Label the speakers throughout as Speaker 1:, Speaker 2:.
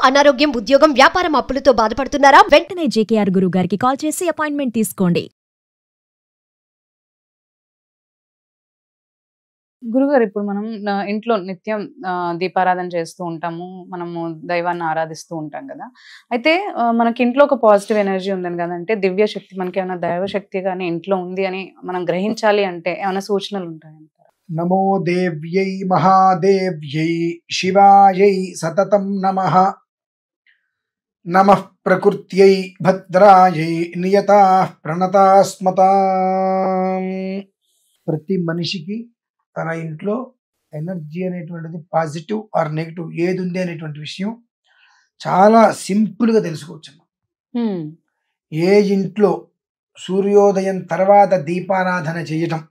Speaker 1: అనారోగ్యం, ఉద్యోగం, వ్యాపారం అప్పులతో బాధపడుతున్నారా?
Speaker 2: వెంటనే జేకేఆర్ గురువు గారికి కాల్ చేసి అపాయింట్మెంట్ తీసుకోండి.
Speaker 3: గురుగారు, ఇప్పుడు మనం ఇంట్లో నిత్యం దీపారాధన చేస్తూ ఉంటాము, మనము దైవాన్ని ఆరాధిస్తూ ఉంటాం కదా. అయితే మనకి ఇంట్లో ఒక పాజిటివ్ ఎనర్జీ ఉందని కదంటే, దివ్య శక్తి మనకి ఏమైనా దైవశక్తి కానీ ఇంట్లో ఉంది అని మనం గ్రహించాలి అంటే ఏమైనా సూచనలు ఉంటాయంటారా?
Speaker 4: నమో దేవ్యై మహాదేవ్యై శివాయై సతతం నమః. నమః ప్రకృత్యై భద్రాయై నియతాః ప్రణతాస్మతాం. ప్రతి మనిషికి తన ఇంట్లో ఎనర్జీ అనేటువంటిది పాజిటివ్ ఆర్ నెగిటివ్ ఏది ఉంది అనేటువంటి విషయం చాలా సింపుల్గా తెలుసుకోవచ్చు. ఏ ఇంట్లో సూర్యోదయం తర్వాత దీపారాధన చేయటం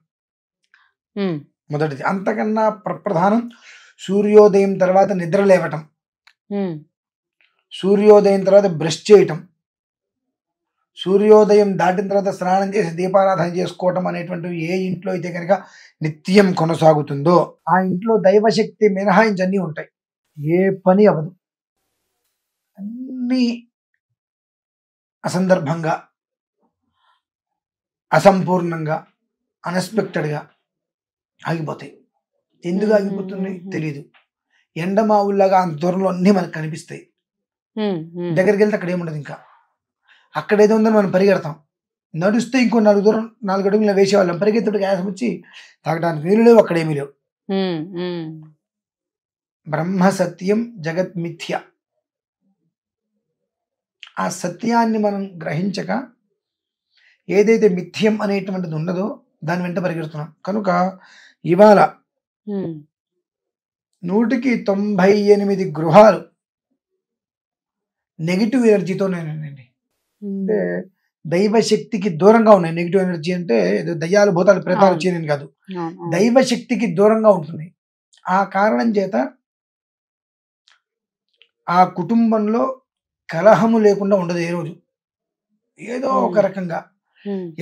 Speaker 4: మొదటిది. అంతకన్నా ప్రధానం సూర్యోదయం తర్వాత నిద్ర లేవటం, సూర్యోదయం తర్వాత బ్రష్ చేయటం, సూర్యోదయం దాటిన తర్వాత స్నానం చేసి దీపారాధన చేసుకోవటం అనేటువంటివి ఏ ఇంట్లో అయితే కనుక నిత్యం కొనసాగుతుందో ఆ ఇంట్లో దైవశక్తి మినహాయించి అన్నీ ఉంటాయి. ఏ పని అవ్వదు. అన్నీ అసందర్భంగా, అసంపూర్ణంగా, అన్ఎక్స్పెక్టెడ్గా ఆగిపోతాయి. ఎందుకు ఆగిపోతుంది తెలియదు. ఎండమావుల్లాగా అంత దూరంలో అన్నీ మనకు కనిపిస్తాయి. దగ్గరికి వెళ్తే అక్కడ ఏముండదు. ఇంకా అక్కడ ఏదో ఉందని మనం పరిగెడతాం. నడుస్తే ఇంకో 4 అడుగులు వేసేవాళ్ళం. పరిగెత్తుడు గ్యాసం వచ్చి తాగడానికి నీళ్ళు లేవు, అక్కడేమీ లేవు. బ్రహ్మ సత్యం జగత్ మిథ్య. ఆ సత్యాన్ని మనం గ్రహించక ఏదైతే మిథ్యం అనేటువంటిది ఉన్నదో దాని వెంట పరిగెడుతున్నాం. కనుక ఇవాళ 198 గృహాలు నెగిటివ్ ఎనర్జీతో నేనండి. అంటే దైవశక్తికి దూరంగా ఉన్నాయి. నెగిటివ్ ఎనర్జీ అంటే దయ్యాలు, భూతాలు, ప్రేతాలు వచ్చేది కాదు, దైవశక్తికి దూరంగా ఉంటుంది. ఆ కారణం చేత ఆ కుటుంబంలో కలహము లేకుండా ఉండదు. ఏ రోజు ఏదో ఒక రకంగా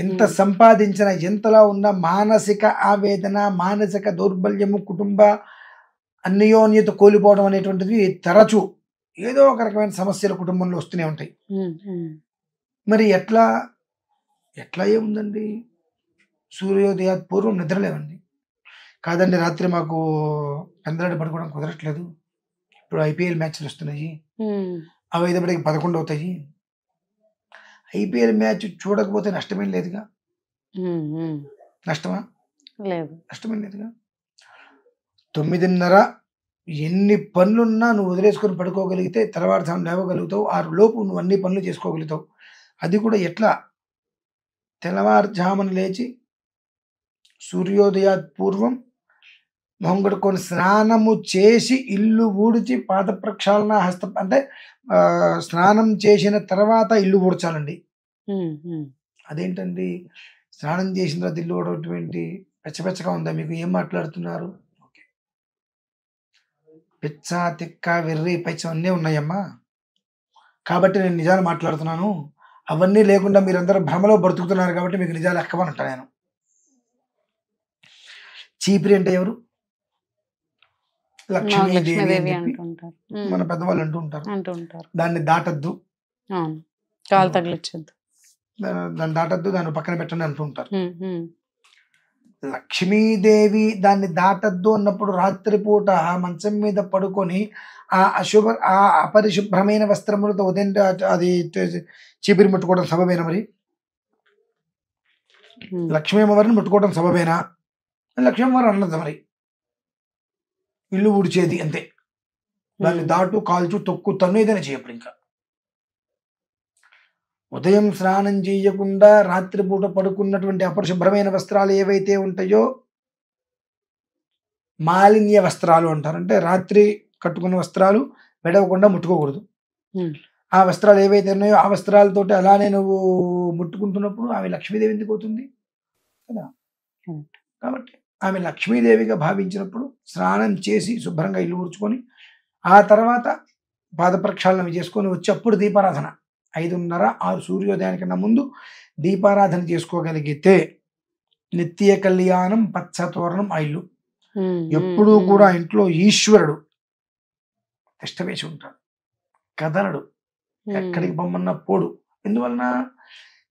Speaker 4: ఎంత సంపాదించినా, ఎంతలా ఉన్నా మానసిక ఆవేదన, మానసిక దౌర్బల్యము, కుటుంబ అన్యోన్యత కోల్పోవడం అనేటువంటిది తరచూ ఏదో ఒక రకమైన సమస్యలు కుటుంబంలో వస్తూనే ఉంటాయి. మరి ఎట్లా ఏముందండి? సూర్యోదయ పూర్వం నిద్రలేవండి. కాదండి రాత్రి మాకు పెందలాడి పడుకోవడం కుదరట్లేదు, ఇప్పుడు ఐపీఎల్ మ్యాచ్లు వస్తున్నాయి, అవి అయినప్పటికీ 11 అవుతాయి. ఐపీఎల్ మ్యాచ్ చూడకపోతే నష్టమేం లేదుగా. నష్టమా? లేదు, నష్టమేం లేదుగా. 9:30 ఎన్ని పనులున్నా నువ్వు వదిలేసుకొని పడుకోగలిగితే తెల్లవారుజామున లేవగలుగుతావు. 6 లోపు నువ్వు అన్ని పనులు చేసుకోగలుగుతావు. అది కూడా ఎట్లా? తెల్లవారుజామున లేచి సూర్యోదయ పూర్వం మొహం కడుక్కొని స్నానము చేసి ఇల్లు ఊడ్చి పాద ప్రక్షాళన అంటే స్నానం చేసిన తర్వాత ఇల్లు ఊడ్చాలండి. అదేంటండి స్నానం చేసిన తర్వాత ఇల్లు ఊడటం ఏంటి? పెచ్చగా ఉందా మీకు? ఏం మాట్లాడుతున్నారు? ఓకే, పిచ్చ, తిక్క, వెర్రి, పచ్చ అన్నీ ఉన్నాయమ్మా. కాబట్టి నేను నిజాలు మాట్లాడుతున్నాను. అవన్నీ లేకుండా మీరందరూ భ్రమలో బ్రతుకుతున్నారు కాబట్టి మీకు నిజాలు ఎక్కవని అంటా నేను. చీపిరి అంటే ఎవరు? లక్ష్మీదేవి అని చెప్పి మన పెద్దవాళ్ళు అంటూ ఉంటారు. దాన్ని దాటద్దు,
Speaker 3: కాలు తగిలించద్దు,
Speaker 4: దాన్ని దాటద్దు, దాన్ని పక్కన పెట్టండి అంటూ ఉంటారు. లక్ష్మీదేవి దాన్ని దాటద్దు అన్నప్పుడు రాత్రిపూట మంచం మీద పడుకొని ఆ అపరిశుభ్రమైన వస్త్రములతో ఉదయం అది చీపిరి ముట్టుకోవడం సబబేనా? మరి లక్ష్మీ అమ్మవారిని ముట్టుకోవడం సబబేనా? లక్ష్మీ అమ్మవారు అన్నది మరి ఇల్లు ఊడ్చేది అంతే. దాన్ని దాటు, కాల్చు, తొక్కు, తన్ను ఏదైనా చేయప్పుడు ఇంకా ఉదయం స్నానం చేయకుండా రాత్రిపూట పడుకున్నటువంటి అపరిశుభ్రమైన వస్త్రాలు ఏవైతే ఉంటాయో మాలిన్య వస్త్రాలు అంటారు. అంటే రాత్రి కట్టుకున్న వస్త్రాలు వెడవకుండా ముట్టుకోకూడదు. ఆ వస్త్రాలు ఏవైతే ఉన్నాయో ఆ వస్త్రాలతోటి అలానే నువ్వు ముట్టుకుంటున్నప్పుడు ఆమె లక్ష్మీదేవి ఎందుకు అవుతుంది కదా. కాబట్టి ఆమె లక్ష్మీదేవిగా భావించినప్పుడు స్నానం చేసి శుభ్రంగా ఇల్లు ఊడ్చుకొని ఆ తర్వాత పాద ప్రక్షాళన చేసుకొని వచ్చి అప్పుడు దీపారాధన 5:30, 6 సూర్యోదయానికన్నా ముందు దీపారాధన చేసుకోగలిగితే నిత్య కళ్యాణం, పచ్చతోరణం ఆ ఇల్లు. ఎప్పుడూ కూడా ఇంట్లో ఈశ్వరుడు తిష్ట వేసి ఉంటాడు. కదలడు, ఎక్కడికి పొమ్మన్నా పోడు. ఎందువలన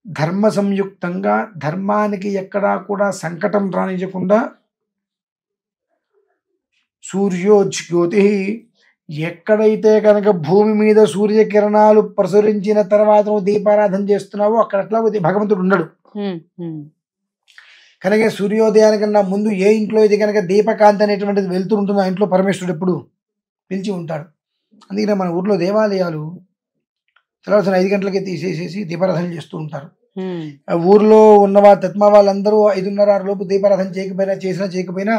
Speaker 4: ధర్మ సంయుక్తంగా ధర్మానికి ఎక్కడా కూడా సంకటం రానియకుండా సూర్యోజ్యోతి, ఎక్కడైతే కనుక భూమి మీద సూర్యకిరణాలు ప్రసరించిన తర్వాత నువ్వు దీపారాధన చేస్తున్నావో అక్కడ అట్లా భగవంతుడు ఉండడు. కనుక సూర్యోదయానికన్నా ముందు ఏ ఇంట్లో ఇది కనుక దీపకాంతి అనేటువంటిది వెళ్తూ ఉంటుందో ఆ ఇంట్లో పరమేశ్వరుడు ఎప్పుడు పిలిచి ఉంటాడు. అందుకనే మన ఊర్లో దేవాలయాలు తెల్లవారుజామున 5 గంటలకే తీసేసేసి దీపారాధన చేస్తూ ఉంటారు. ఊర్లో ఉన్న తత్మ వాళ్ళందరూ 5:30-6 లోపు దీపారాధన చేయకపోయినా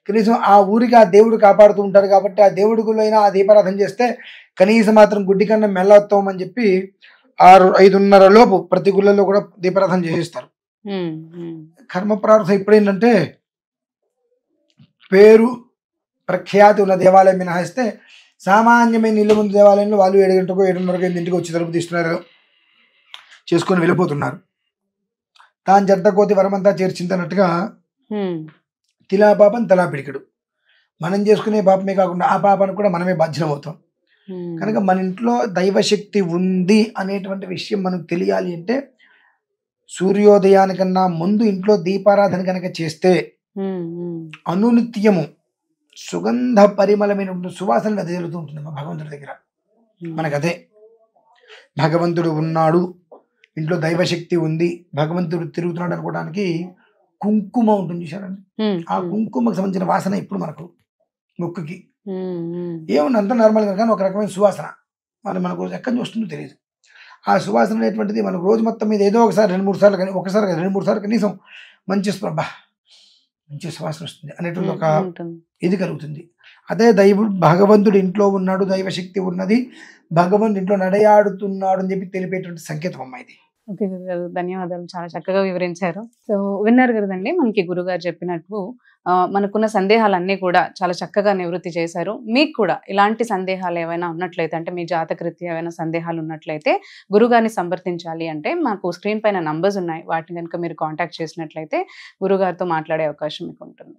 Speaker 4: కనీసం ఆ ఊరికి ఆ దేవుడు కాపాడుతూ ఉంటారు. కాబట్టి ఆ దేవుడిలో అయినా ఆ దీపారాధన చేస్తే కనీసం మాత్రం గుడ్డి కన్నా మెల్లవుతాం అని చెప్పి 5:30 లోపు ప్రతి గుళ్ళలో కూడా దీపారాధన చేసేస్తారు. కర్మ ప్రార్థన ఇప్పుడేంటంటే పేరు ప్రఖ్యాతి ఉన్న దేవాలయం మినహాయిస్తే సామాన్యమైన ఇల్లు ముందు దేవాలయంలో వాళ్ళు 7 గంటలకు 7:30కు ఇంటికి వచ్చి తలుపు తీస్తున్నారు, చేసుకొని వెళ్ళిపోతున్నారు. తాను జంట కోతి వరమంతా చేర్చిందన్నట్టుగా తిలా పాపం తలా పిడికడు. మనం చేసుకునే పాపమే కాకుండా ఆ పాపానికి కూడా మనమే బాధ్యం అవుతాం. కనుక మన ఇంట్లో దైవశక్తి ఉంది అనేటువంటి విషయం మనకు తెలియాలి అంటే సూర్యోదయానికన్నా ముందు ఇంట్లో దీపారాధన కనుక చేస్తే అనునిత్యము సుగంధ పరిమళమైనటువంటి సువాసన వెదజల్లుతూ ఉంటుంది మా భగవంతుడి దగ్గర. మనకదే భగవంతుడు ఉన్నాడు, ఇంట్లో దైవశక్తి ఉంది, భగవంతుడు తిరుగుతున్నాడు అనుకోవడానికి కుంకుమ ఉంటుంది చూసారండి. ఆ కుంకుమకు సంబంధించిన వాసన ఇప్పుడు మనకు ముక్కుకి ఏముంది అంత నార్మల్గా, కానీ ఒక రకమైన సువాసన మనకు ఎక్కడి నుంచి వస్తుందో తెలియదు. ఆ సువాసన అనేటువంటిది మనకు రోజు మొత్తం మీద ఏదో ఒకసారి 2-3 సార్లు కానీ ఒకసారి 2-3 సార్లు కనీసం మంచి సువాసన వస్తుంది అనేటువంటి ఒక ఇది కలుగుతుంది. అదే భగవంతుడు ఇంట్లో ఉన్నాడు, దైవశక్తి ఉన్నది, భగవంతుడు ఇంట్లో నడయాడుతున్నాడు అని చెప్పి తెలిపేటువంటి సంకేతం అమ్మ ఇది.
Speaker 3: ఓకే గురుగారు, ధన్యవాదాలు, చాలా చక్కగా వివరించారు. సో విన్నారు కదండి, మనకి గురుగారు చెప్పినట్టు మనకున్న సందేహాలన్నీ కూడా చాలా చక్కగా నివృత్తి చేశారు. మీకు కూడా ఇలాంటి సందేహాలు ఏమైనా ఉన్నట్లయితే, అంటే మీ జాతకరీత్యా ఏమైనా సందేహాలు ఉన్నట్లయితే గురుగారిని సంప్రదించాలి అంటే మాకు స్క్రీన్ పైన నంబర్స్ ఉన్నాయి, వాటిని కనుక మీరు కాంటాక్ట్ చేసినట్లయితే గురుగారితో మాట్లాడే అవకాశం మీకు ఉంటుంది.